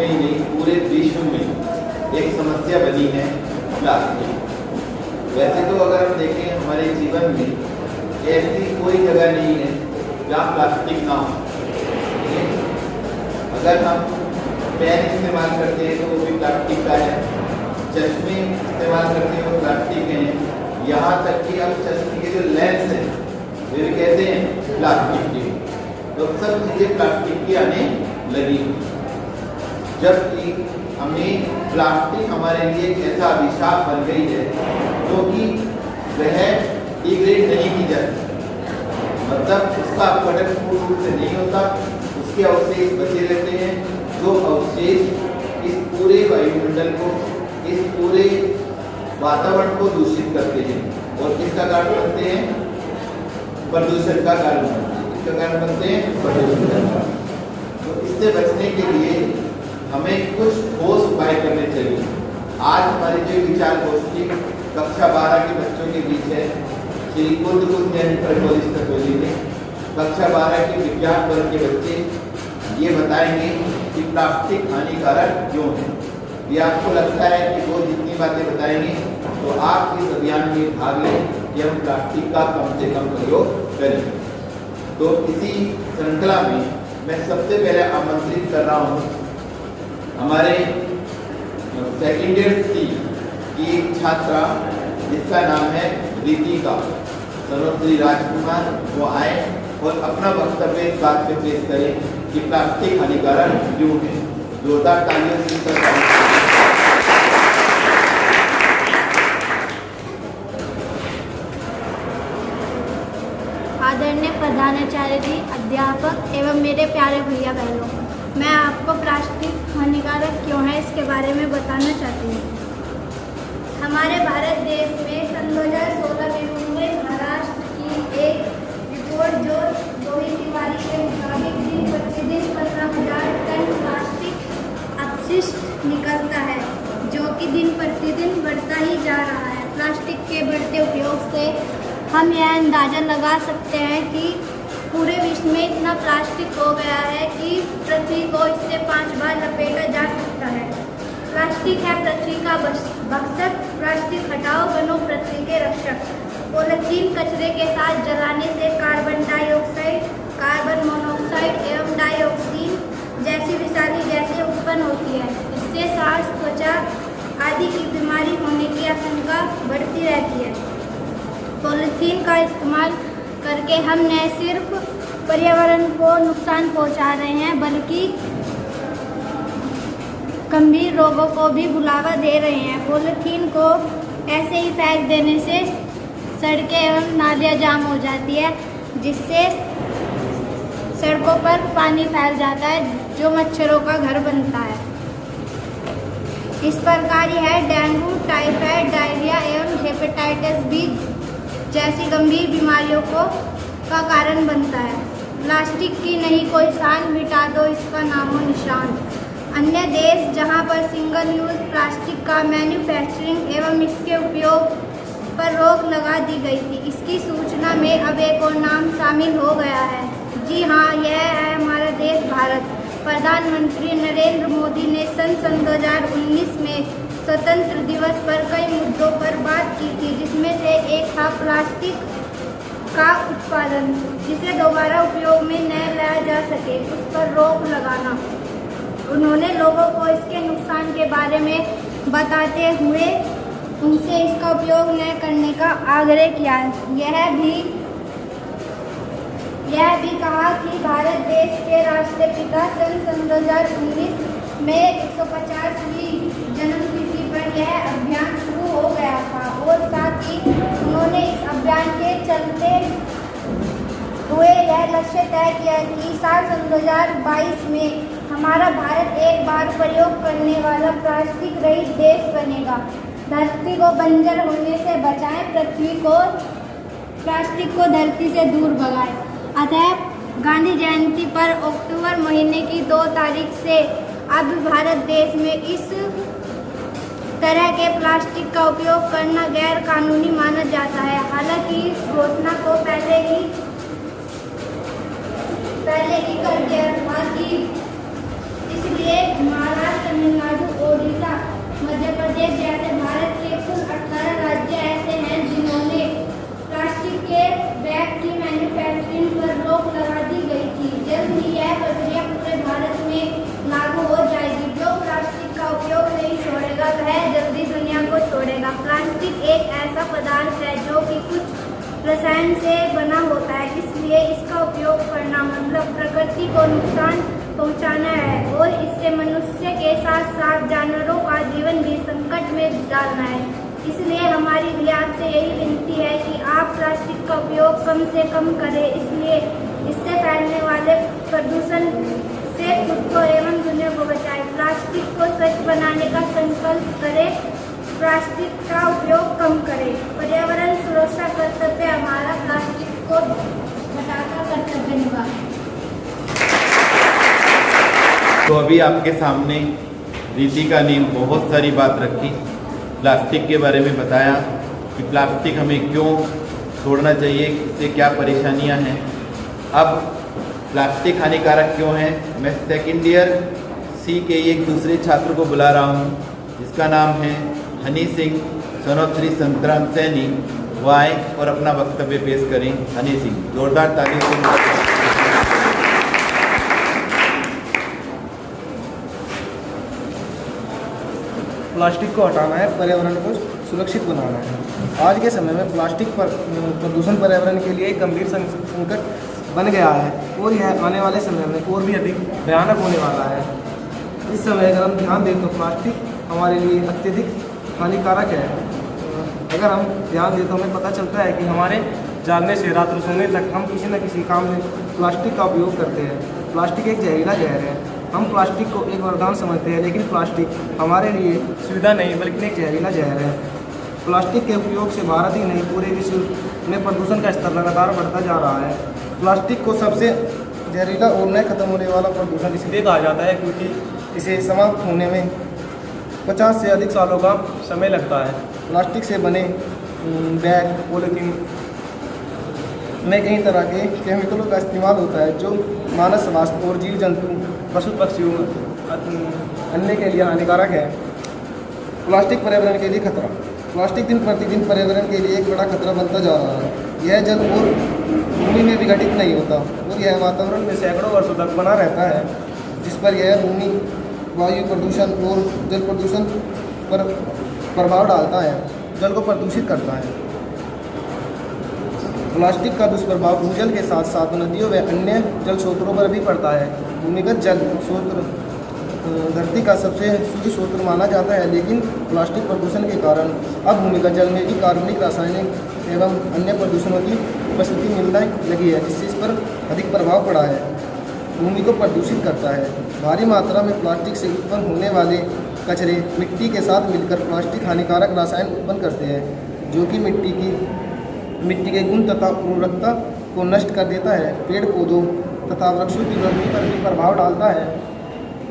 में ही नहीं पूरे विश्व में एक समस्या बनी है प्लास्टिक। वैसे तो अगर हम देखें हमारे जीवन में ऐसी कोई जगह नहीं है जहाँ प्लास्टिक ना हो। अगर हम पेन इस्तेमाल करते हैं तो वो भी प्लास्टिक का है, चश्मे इस्तेमाल करते हैं वो प्लास्टिक हैं, यहाँ तक कि अब चश्मे के जो लेंस हैं वे भी कहते हैं प्लास्टिक के। तो सब चीज़ें प्लास्टिक की आने लगी, जबकि हमें प्लास्टिक हमारे लिए एक ऐसा अभिशाप बन गई है क्योंकि वह डिग्रेड नहीं की जाती, मतलब उसका अपघटन पूर्ण रूप से नहीं होता, उसके अवशेष बचे रहते हैं, जो अवशेष इस पूरे वायुमंडल को, इस पूरे वातावरण को दूषित करते हैं और किसका कारण बनते हैं? प्रदूषण का कारण बनते हैं। इसका कारण बनते हैं प्रदूषण का कारण। तो इससे बचने के लिए हमें कुछ ठोस उपाय करने चाहिए। आज हमारी जो विचार गोष्ठी कक्षा 12 के बच्चों के बीच है, श्री कुंद जैन कॉलेज तकोली में कक्षा 12 के विज्ञान वर्ग के बच्चे ये बताएंगे कि प्लास्टिक हानिकारक क्यों है। ये आपको लगता है कि वो जितनी बातें बताएंगे तो आप इस अभियान में भाग लें कि हम प्लास्टिक का कम से कम प्रयोग करें। तो इसी श्रृंखला में मैं सबसे पहले आमंत्रित कर रहा हूँ हमारे सेकेंड ईयर सी की एक छात्रा जिसका नाम है रितिका सर्वश्री राजकुमार, वो आए और अपना वक्तव्य इस बात पे पेश करें कि प्लास्टिक हानिकारक क्यों है। जोरदार तालियों से आदरणीय प्रधानाचार्य जी, अध्यापक एवं मेरे प्यारे भैया बहनों, मैं आपको प्लास्टिक हानिकारक क्यों है इसके बारे में बताना चाहती हूँ। हमारे भारत देश में सन 2016 में मुंबई महाराष्ट्र की एक रिपोर्ट जो रोहित तिवारी के मुताबिक दिन प्रतिदिन 15,000 टन प्लास्टिक अपशिष्ट निकलता है, जो कि दिन प्रतिदिन बढ़ता ही जा रहा है। प्लास्टिक के बढ़ते उपयोग से हम यह अंदाज़ा लगा सकते हैं कि पूरे विश्व में इतना प्लास्टिक हो गया है कि पृथ्वी को इससे 5 बार लपेटा जा सकता है। प्लास्टिक है पृथ्वी का भक्षक, प्लास्टिक हटाओ बनो पृथ्वी के रक्षक। पॉलीथीन कचरे के साथ जलाने से कार्बन डाइऑक्साइड, कार्बन मोनोऑक्साइड एवं डाइऑक्सीन जैसी विषाली गैसें उत्पन्न होती है। इससे सांस, त्वचा आदि की बीमारी होने की आशंका बढ़ती रहती है। पॉलीथीन का इस्तेमाल करके हम न सिर्फ पर्यावरण को नुकसान पहुंचा रहे हैं बल्कि गंभीर रोगों को भी बढ़ावा दे रहे हैं। पॉलीथीन को ऐसे ही फेंक देने से सड़कें एवं नालियाँ जाम हो जाती है, जिससे सड़कों पर पानी फैल जाता है जो मच्छरों का घर बनता है। इस प्रकार यह डेंगू, टाइफाइड, डायरिया एवं हेपेटाइटिस बी जैसी गंभीर बीमारियों का कारण बनता है। प्लास्टिक की नहीं कोई शान, मिटा दो इसका नामो निशान। अन्य देश जहां पर सिंगल यूज प्लास्टिक का मैन्युफैक्चरिंग एवं इसके उपयोग पर रोक लगा दी गई थी, इसकी सूचना में अब एक और नाम शामिल हो गया है। जी हाँ, यह है हमारा देश भारत। प्रधानमंत्री नरेंद्र मोदी ने सन 2019 में स्वतंत्र दिवस पर कई मुद्दों पर बात की थी, जिसमें से एक था प्लास्टिक का उत्पादन, जिसे दोबारा उपयोग में न लाया जा सके, उस पर रोक लगाना। उन्होंने लोगों को इसके नुकसान के बारे में बताते हुए उनसे इसका उपयोग न करने का आग्रह किया। यह भी कहा कि भारत देश के राष्ट्रपिता सन 2019 में 150वीं जन्मतिथि पर यह अभियान शुरू हो गया था और साथ ही उन्होंने इस अभियान के चलते हुए यह लक्ष्य तय किया कि साल 2022 में हमारा भारत एक बार प्रयोग करने वाला प्लास्टिक रहित देश बनेगा। धरती को बंजर होने से बचाएं, पृथ्वी को प्लास्टिक को धरती से दूर भगाएं। अतः गांधी जयंती पर अक्टूबर महीने की 2 तारीख से अब भारत देश में इस तरह के प्लास्टिक का उपयोग करना गैर कानूनी माना जाता है। हालांकि इस घोषणा को पहले ही कर दिया था कि इसलिए महाराष्ट्र प्रदेश जैसे भारत के कुल 18 राज्य ऐसे हैं जिन्होंने प्लास्टिक के बैग की मैन्युफैक्चरिंग पर रोक लगा दी गई थी। जल्द ही यह प्रक्रिया पूरे भारत में लागू हो जाएगी। जो प्लास्टिक का उपयोग नहीं छोड़ेगा वह जल्दी दुनिया को छोड़ेगा। प्लास्टिक एक ऐसा पदार्थ है जो कि कुछ रसायन से बना होता है, इसलिए इसका उपयोग करना मतलब प्रकृति को नुकसान पहुंचाना है और इससे मनुष्य के साथ साथ जानवरों का जीवन भी संकट में डालना है। इसलिए हमारी भी आपसे यही विनती है कि आप प्लास्टिक का उपयोग कम से कम करें। इसलिए इससे फैलने वाले प्रदूषण से खुद को एवं दुनिया को बचाएं। प्लास्टिक को स्वच्छ बनाने का संकल्प करें। प्लास्टिक का उपयोग कम करें। पर्यावरण सुरक्षा कर्तव्य हमारा, प्लास्टिक को हटाकर कर्तव्य निभाएं। तो अभी आपके सामने रितिका ने बहुत सारी बात रखी, प्लास्टिक के बारे में बताया कि प्लास्टिक हमें क्यों छोड़ना चाहिए, इससे क्या परेशानियां हैं। अब प्लास्टिक हानिकारक क्यों है, मैं सेकेंड ईयर सी के एक दूसरे छात्र को बुला रहा हूं, जिसका नाम है हनी सिंह, सन ऑफ श्री संतराम सैनी। वो आए और अपना वक्तव्य पेश करें। हनी सिंह, जोरदार ताली से। प्लास्टिक को हटाना है, पर्यावरण को सुरक्षित बनाना है। आज के समय में प्लास्टिक प्रदूषण पर्यावरण के लिए एक गंभीर संकट बन गया है और यह आने वाले समय में और भी अधिक भयानक होने वाला है। इस समय अगर हम ध्यान दें तो प्लास्टिक हमारे लिए अत्यधिक हानिकारक है। अगर हम ध्यान दें तो हमें पता चलता है कि हमारे जागने से रात सोने तक हम किसी न किसी काम में प्लास्टिक का उपयोग करते हैं। प्लास्टिक एक जहरीला जहर है। हम प्लास्टिक को एक वरदान समझते हैं, लेकिन प्लास्टिक हमारे लिए सुविधा नहीं बल्कि एक जहरीला जहर है। प्लास्टिक के उपयोग से भारत ही नहीं पूरे विश्व में प्रदूषण का स्तर लगातार बढ़ता जा रहा है। प्लास्टिक को सबसे जहरीला और न खत्म होने वाला प्रदूषण इसलिए कहा जाता है क्योंकि इसे समाप्त होने में 50 से अधिक सालों का समय लगता है। प्लास्टिक से बने बैग, पॉलीथीन में कई तरह के केमिकलों का इस्तेमाल होता है जो मानव स्वास्थ्य और जीव जंतु, पशु पक्षियों अन्य के लिए हानिकारक है। प्लास्टिक पर्यावरण के लिए खतरा। प्लास्टिक दिन प्रतिदिन पर्यावरण के लिए एक बड़ा खतरा बनता जा रहा है। यह जल और भूमि में विघटित नहीं होता और यह वातावरण में सैकड़ों वर्षों तक बना रहता है, जिस पर यह भूमि, वायु प्रदूषण और जल प्रदूषण पर प्रभाव डालता है, जल को प्रदूषित करता है। प्लास्टिक का दुष्प्रभाव भूजल के साथ साथ नदियों व अन्य जल स्रोतों पर भी पड़ता है। भूमिगत जल स्रोत धरती का सबसे शुद्ध स्रोत माना जाता है, लेकिन प्लास्टिक प्रदूषण के कारण अब भूमिगत जल में भी कार्बनिक, रासायनिक एवं अन्य प्रदूषणों की उपस्थिति मिलने लगी है, जिससे इस पर अधिक प्रभाव पड़ा है। भूमि को प्रदूषित करता है। भारी मात्रा में प्लास्टिक से उत्पन्न होने वाले कचरे मिट्टी के साथ मिलकर प्लास्टिक हानिकारक रसायन उत्पन्न करते हैं, जो कि मिट्टी के गुण तथा उर्वरकता को नष्ट कर देता है। पेड़ पौधों तथा वृक्षों की वृद्धि पर भी प्रभाव डालता है।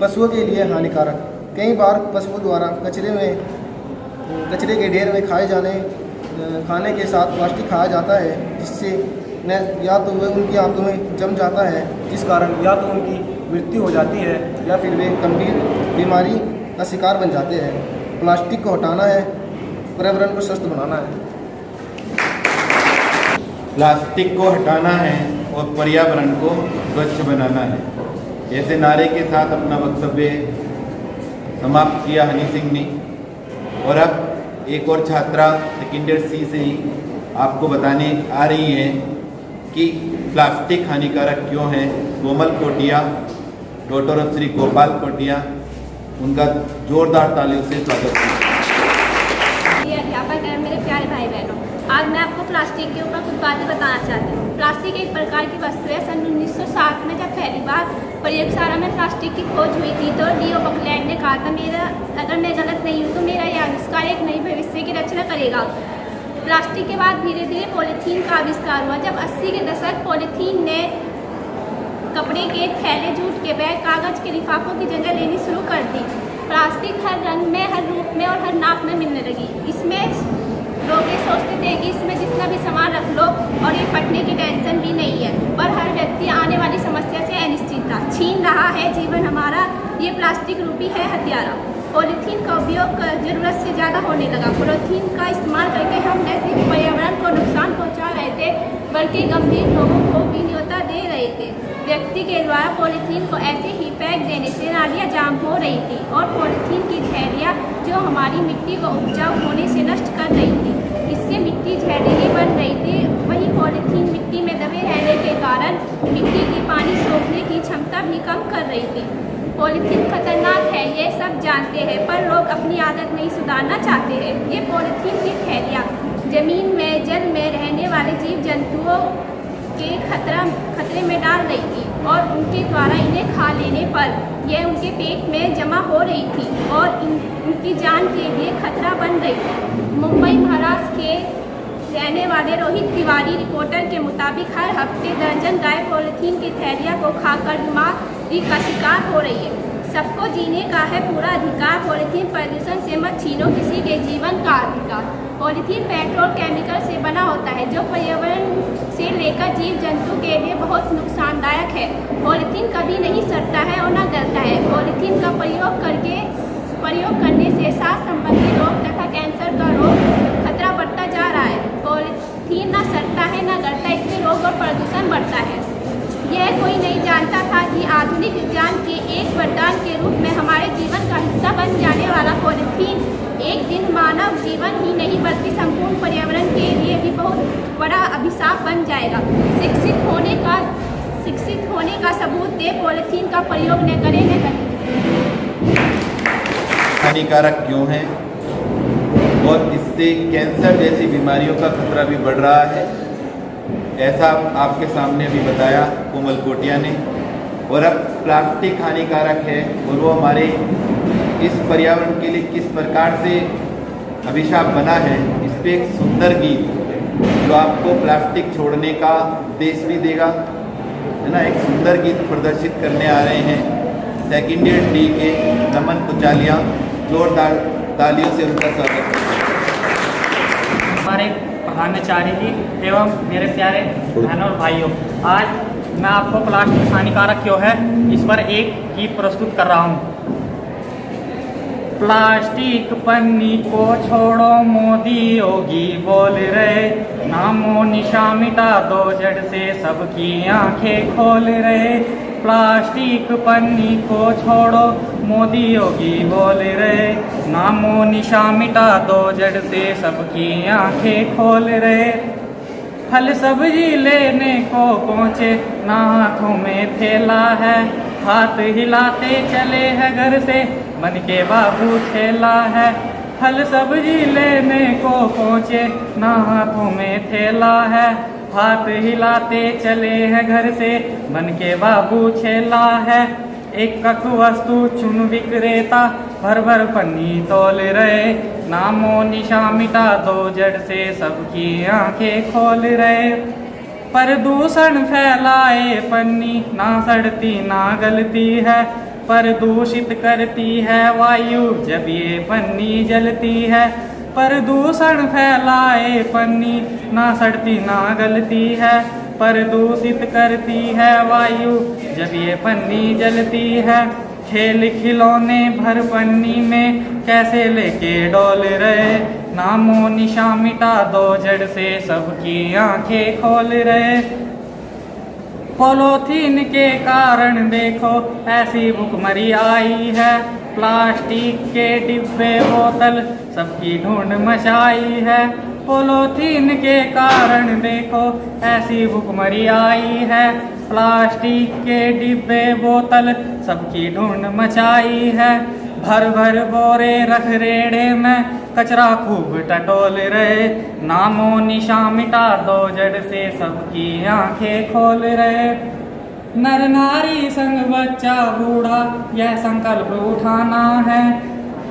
पशुओं के लिए हानिकारक। कई बार पशुओं द्वारा कचरे के ढेर में खाने के साथ प्लास्टिक खाया जाता है, जिससे या तो वह उनकी आंतों में जम जाता है, जिस कारण या तो उनकी मृत्यु हो जाती है या फिर वे गंभीर बीमारी का शिकार बन जाते हैं। प्लास्टिक को हटाना है, पर्यावरण को स्वस्थ बनाना है। प्लास्टिक को हटाना है और पर्यावरण को स्वच्छ बनाना है, ऐसे नारे के साथ अपना वक्तव्य समाप्त किया हनी सिंह ने। और अब एक और छात्रा सेकेंड ईयर सी से ही आपको बताने आ रही है कि प्लास्टिक हानिकारक क्यों है। कोमल कोटिया, डॉक्टर ऑफ श्री गोपाल कोटिया, उनका जोरदार तालियों से स्वागत है। अध्यापक है, मेरे प्यारे भाई बहनों, आज मैं आपको प्लास्टिक के ऊपर कुछ बातें बताना चाहती हूँ। प्लास्टिक एक प्रकार की वस्तु है। सन 1907 में जब पहली बार प्रयोगशाला में प्लास्टिक की खोज हुई थी तो लियो बकलैंड ने कहा था, अगर मैं गलत नहीं हूँ तो मेरा यह आविष्कार एक नई भविष्य की रचना करेगा। प्लास्टिक के बाद धीरे धीरे पॉलीथीन का आविष्कार हुआ। जब 80 के दशक पॉलीथीन ने कपड़े के थैले, जूट के बैग, कागज़ के लिफाफों की जगह लेनी शुरू कर दी। प्लास्टिक हर रंग में, हर रूप में और हर नाप में मिलने लगी। इसमें लोग ये सोचते थे कि इसमें जितना भी सामान रख लो और ये फटने की टेंशन भी नहीं है, पर हर व्यक्ति आने वाली समस्या से अनिश्चित था। छीन रहा है जीवन हमारा, ये प्लास्टिक रूपी है हथियारा। पॉलीथीन का उपयोग ज़रूरत से ज़्यादा होने लगा। पॉलीथीन का इस्तेमाल करके हम न सिर्फ पर्यावरण को नुकसान पहुंचा रहे थे बल्कि गंभीर रोगों को भी न्योता दे रहे थे। व्यक्ति के द्वारा पॉलीथीन को ऐसे ही फेंक देने से नालियाँ जाम हो रही थी और पॉलीथीन की थैलियाँ जो हमारी मिट्टी को उपजाऊ होने से नष्ट कर रही थी, इससे मिट्टी जहरीली बन रही थी। वहीं पॉलीथीन मिट्टी में दबे रहने के कारण मिट्टी की पानी सोखने की क्षमता भी कम कर रही थी। पॉलीथीन खतरनाक है, ये सब जानते हैं, पर लोग अपनी आदत नहीं सुधारना चाहते हैं। ये पॉलीथीन की थैलियाँ जमीन में, जल में रहने वाले जीव जंतुओं के खतरे में डाल रही थी और उनके द्वारा इन्हें खा लेने पर यह उनके पेट में जमा हो रही थी और उनकी जान के लिए खतरा बन रही थी। मुंबई महाराष्ट्र के रहने वाले रोहित तिवारी रिपोर्टर के मुताबिक हर हफ्ते दर्जन गाय पॉलीथीन की थैलियाँ को खाकर बीमारी का शिकार हो रही है। सबको जीने का है पूरा अधिकार, पॉलीथीन प्रदूषण से मत छीनो किसी के जीवन का अधिकार। पॉलीथीन पेट्रोल केमिकल से बना होता है जो पर्यावरण से लेकर जीव जंतु के लिए बहुत नुकसानदायक है। पॉलीथीन कभी नहीं सड़ता है और न गलता है। पॉलीथीन का प्रयोग करने से सांस संबंधी रोग तथा कैंसर का रोग खतरा बढ़ता जा रहा है। पॉलीथीन न सड़ता है न गलता, इससे रोग और प्रदूषण बढ़ता है। यह कोई नहीं जानता था कि आधुनिक विज्ञान के एक वरदान के रूप में हमारे जीवन का हिस्सा बन जाने वाला पॉलीथीन एक दिन मानव जीवन ही नहीं बल्कि संपूर्ण पर्यावरण के लिए भी बहुत बड़ा अभिशाप बन जाएगा। शिक्षित होने का सबूत दे, पॉलीथीन का प्रयोग न करें, न करें। हानिकारक क्यों है और इससे कैंसर जैसी बीमारियों का खतरा भी बढ़ रहा है, ऐसा आपके सामने भी बताया कोमल कोटिया ने। और अब प्लास्टिक हानिकारक है और वो हमारे इस पर्यावरण के लिए किस प्रकार से अभिशाप बना है, इस पर एक सुंदर गीत जो आपको प्लास्टिक छोड़ने का उपदेश भी देगा, है ना। एक सुंदर गीत प्रदर्शित करने आ रहे हैं सेकेंड ईयर डी के नमन कुचालिया, जोरदार तालियों से उनका स्वागत। हमारे प्रधानाचार्य जी एवं मेरे प्यारे बहनों और भाइयों, आज मैं आपको प्लास्टिक हानिकारक क्यों है इस पर एक गीत प्रस्तुत कर रहा हूँ। प्लास्टिक पन्नी को छोड़ो मोदी योगी बोल रहे, नामो निशा मिटा दो जड़ से सबकी आंखें खोल रहे। प्लास्टिक पन्नी को छोड़ो मोदी योगी बोल रहे, नामो निशा मिटा दो जड़ से सबकी आंखें खोल रहे। फल सब्जी लेने को पहुँचे ना हाथों में थैला है, हाथ हिलाते चले हैं घर से मन के बाबू ठेला है। फल सब्जी लेने को पहुँचे ना हाथों में थैला है, हाथ हिलाते चले हैं घर से मन के बाबू ठेला है। एक वस्तु चुन विक्रेता भर भर पन्नी तोल रहे, नामो निशा मिटा दो जड़ से सबकी आंखें खोल रहे। प्रदूषण फैलाए पन्नी ना सड़ती ना गलती है, प्रदूषित करती है वायु जब ये पन्नी जलती है। प्रदूषण फैलाए पन्नी ना सड़ती ना गलती है, प्रदूषित करती है वायु जब ये पन्नी जलती है। खेल खिलौने भर पन्नी में कैसे लेके डोल रहे, नामो निशा मिटा दो जड़ से सबकी आंखें खोल रहे। पॉलीथीन के कारण देखो ऐसी भुखमरी आई है, प्लास्टिक के डिब्बे बोतल सबकी ढूंढ मचाई है। पॉलीथीन के कारण देखो ऐसी भुखमरी आई है, प्लास्टिक के डिब्बे बोतल सबकी ढूंढ मचाई है। भर भर बोरे रख रेड़े में कचरा खूब टटोल रहे, नामो निशा मिटा दो जड़ से सबकी आंखें खोल रहे। नर नारी संग बच्चा बूढ़ा यह संकल्प उठाना है,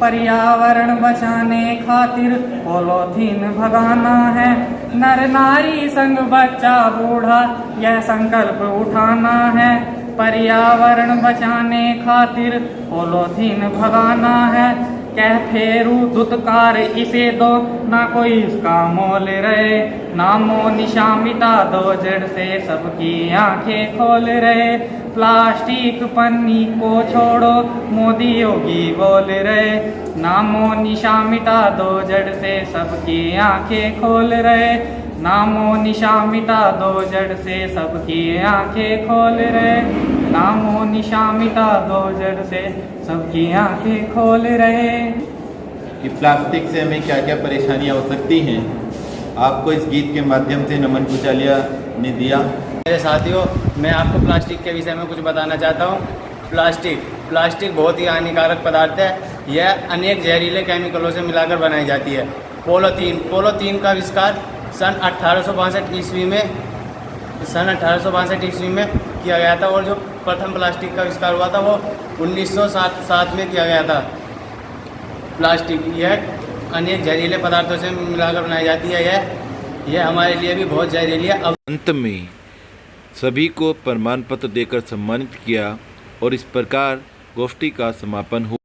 पर्यावरण बचाने खातिर पॉलीथीन भगाना है। नर नारी संग बच्चा बूढ़ा यह संकल्प उठाना है, पर्यावरण बचाने खातिर पॉलीथीन भगाना है। कह फेरू दुत्कार इसे दो ना कोई इसका मोल रहे, नामो निशा मिटा दो जड़ से सबकी आंखें खोल रहे। प्लास्टिक पन्नी को छोड़ो मोदी योगी बोल रहे, नामो निशा मिटा दो जड़ से सबकी आंखें खोल रहे, नामो निशा मिटा दो जड़ से सबकी आंखें खोल रहे, नामो निशा मिटा दो जड़ से सबकी आंखें खोल रहे। कि प्लास्टिक से हमें क्या क्या परेशानियां हो सकती हैं, आपको इस गीत के माध्यम से नमन कुचालिया ने दिया। मेरे साथियों, मैं आपको प्लास्टिक के विषय में कुछ बताना चाहता हूँ। प्लास्टिक बहुत ही हानिकारक पदार्थ है। यह अनेक जहरीले केमिकलों से मिलाकर बनाई जाती है। पॉलीथीन का आविष्कार सन 1862 ईस्वी में किया गया था, और जो प्रथम प्लास्टिक का आविष्कार हुआ था वो 1907 में किया गया था। प्लास्टिक यह अनेक जहरीले पदार्थों से मिलाकर बनाई जाती है। यह हमारे लिए भी बहुत जहरीली है। अंत में सभी को प्रमाण पत्र देकर सम्मानित किया और इस प्रकार गोष्ठी का समापन हुआ।